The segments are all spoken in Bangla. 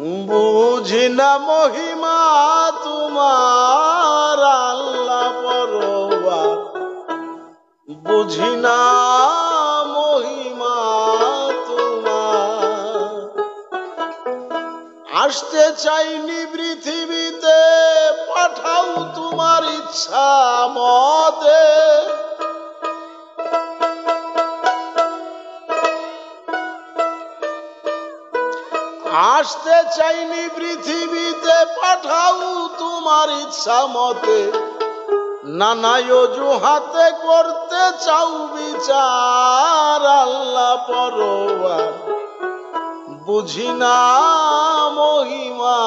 বুঝি না মহিমা তোমার আল্লাহ পরবার, বুঝি না মহিমা তোমার। আসতে চাইনি পৃথিবীতে, পাঠাও তোমার ইচ্ছা মতে। আসতে চাইনি পৃথিবীতে, পাঠাও তোমার ইচ্ছা মতে। নানা অজুহাতে করতে চাও বিচার আল্লাহ পরবার, বুঝি না মহিমা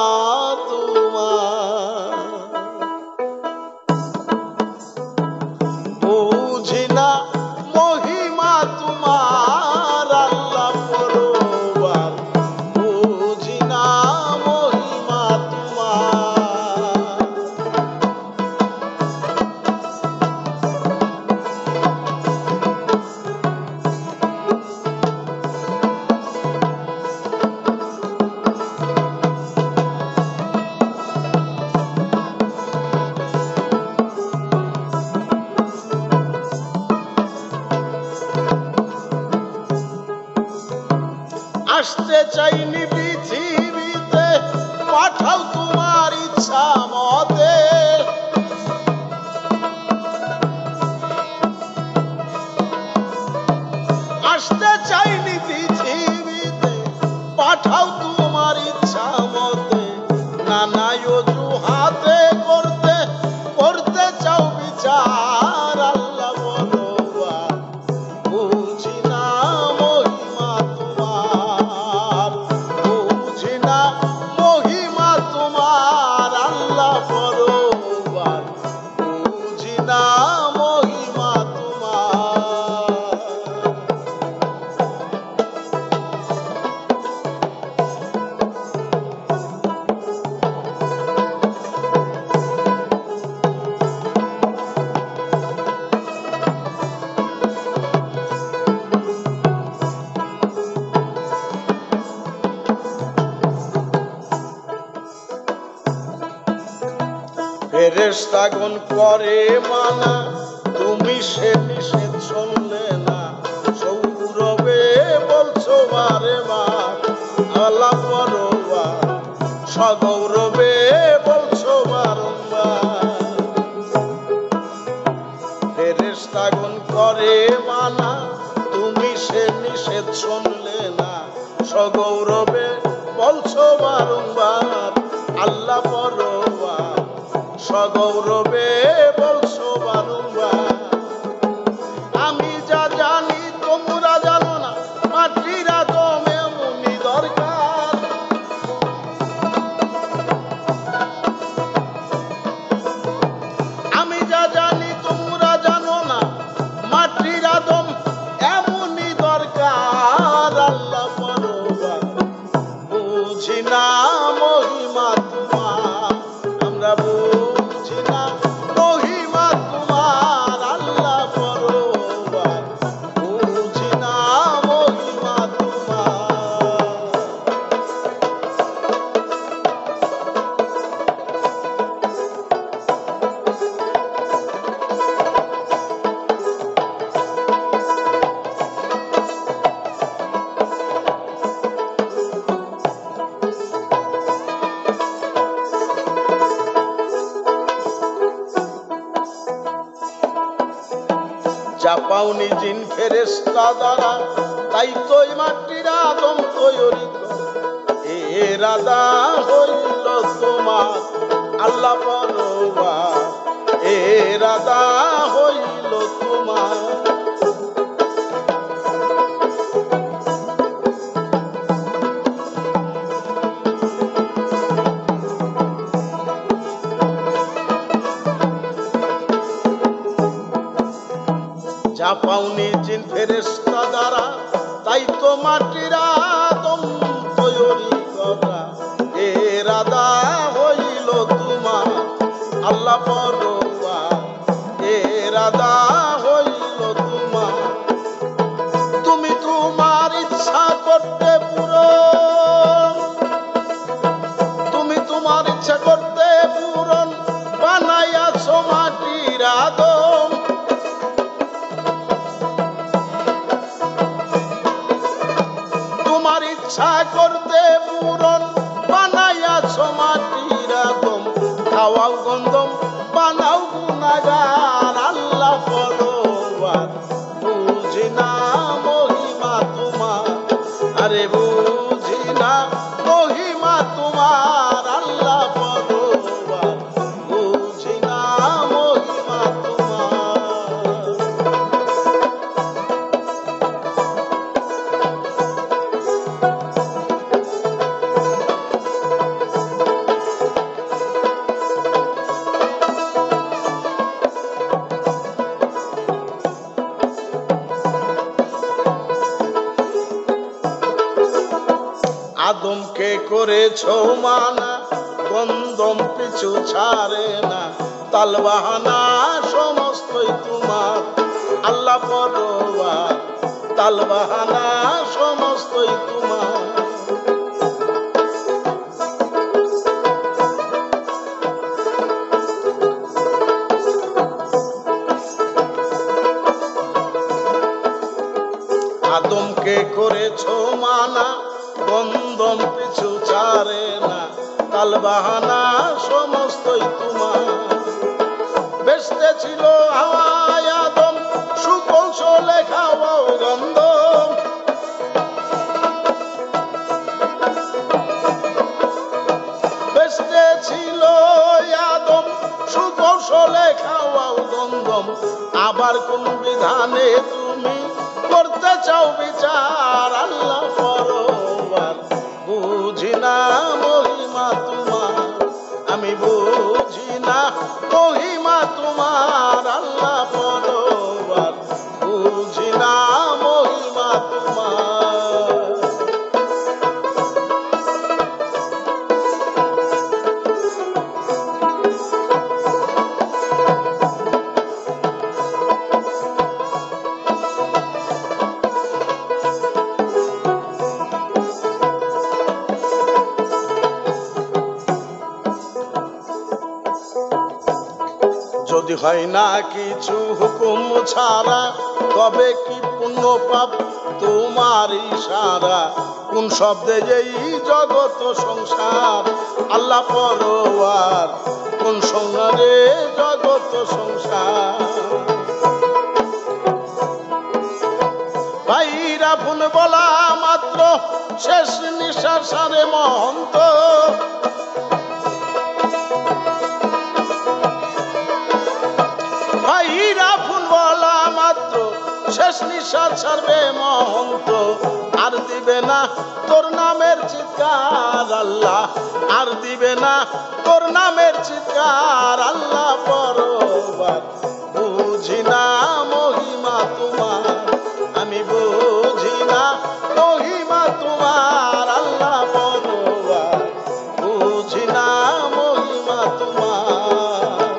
তোমার। বুঝি না মহিমা তোমার আল্লাহ পরবার, বুঝি না মহিমা তোমার। আসতে চাইনি পৃথিবীতে, পাঠাও তোমার ইচ্ছা মতে। আসতে চাইনি পৃথিবীতে, পাঠাও তোমার ইচ্ছা মতে। নানা অজুহাতে করতে করতে চাও বিচার আল্লাহ বলবার, বুঝি না মহিমা তোমার। বুঝি না মহিমা তোমার আল্লাহ বলবার, বুঝি না মহিমা তোমার। ফেরেশতাগণ করে মানা, তুমি সে নিষেধ শুনলে না। সৌরভে বলছো বারে বার আল্লাহ পরবার, সগৌরবে বলছো বারংবার। ফেরেশতাগণ করে মানা, তুমি সে নিষেধ শুনলে না। সগৌরবে বলছো বারংবার আল্লাহ পরবার, সগৌরবে বলছো বারংবার। আমি যা জানি তোমরা জানো না, মাটির আদম এমনই দরকার। আমি যা জানি তোমরা জানো না, মাটির আদম এমনই দরকার আল্লাহ পরবার, বুঝি না মহিমা তোমার। আমরা বুঝি না মহিমা তোমার আল্লাহ পরবার, বুঝি না মহিমা তোমার। যা পাওনি জিন ফেরেশতা দ্বারা, তাই তোই মাটির আদম তৈরি কর। এরাদা হইল তোমার আল্লাহ পরবার, এরাদা হইল তোমার। যা পাওনি জিন ফেরেশতা দ্বারা, তাই তো মাটির আদম তৈরি করা। এরাদা হইল তোমার আল্লাহ পরবার, এরাদা হইল তোমার। তুমি তোমার ইচ্ছা করতে পুরো আদমকে করেছো মানা, গন্ধম পিছু ছাড়ে না, তালবাহানা সমস্তই তোমার আল্লাহ পরোয়ার, তালবাহানা সমস্তই তোমার। আদমকে করেছো মানা, গন্ধম পিছু ছাড়ে না, তালবাহানা সমস্তই তোমার। বেস্তে ছিল হাওয়ায় আদম, সুকৌশলে খাওয়াও গন্ধ। বেস্তে ছিল আদম, সুকৌশলে খাওয়াও গন্ধম। আবার কোন বিধানে তুমি করতে চাও বিচার, আল্লাহ পরোয়ার, বুঝি না মহিমা তোমার, আমি বুঝি না মহিমা তোমার, আল্লাহ পরোয়ার, বুঝি না মহিমা তোমার। যদি হয় না কিছু হুকুম ছাড়া, তবে কি পুণ্য পাপ তোমার ইশারা, কোন শব্দে এই জগত সংসার, আল্লাহ পরোয়ার, কোন সংসারে জগত সংসার। ভাইরা ফুন বলা মাত্র শেষ নিঃশ্বাস সারে মহন্ত, ভাইরা ফুন বলা মাত্র শেষ নিঃশ্বাস ছাড়বে মহন্ত। আর দিবে না তোর নামের চিৎকার আল্লাহ, আর দিবে না তোর নামের চিৎকার, আল্লাহ পরোয়ার, বুঝি না মহিমা তোমার, আমি বুঝি না মহিমা তোমার, আল্লাহ পরোয়ার, বুঝি না মহিমা তোমার।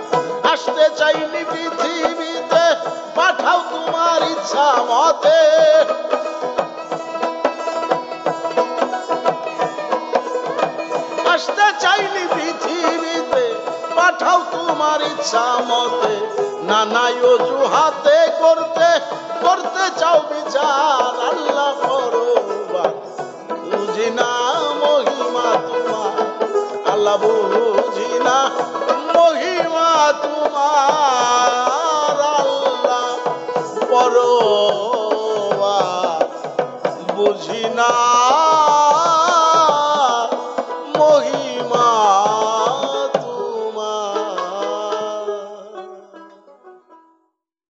আসতে চাইনি পৃথিবীতে, পাঠাও তোমার ইচ্ছা মতে। আসতে চাইনি পৃথিবীতে, পাঠাও তোমার ইচ্ছা মতে। নানা অজুহাতে করতে করতে চাও বিচার,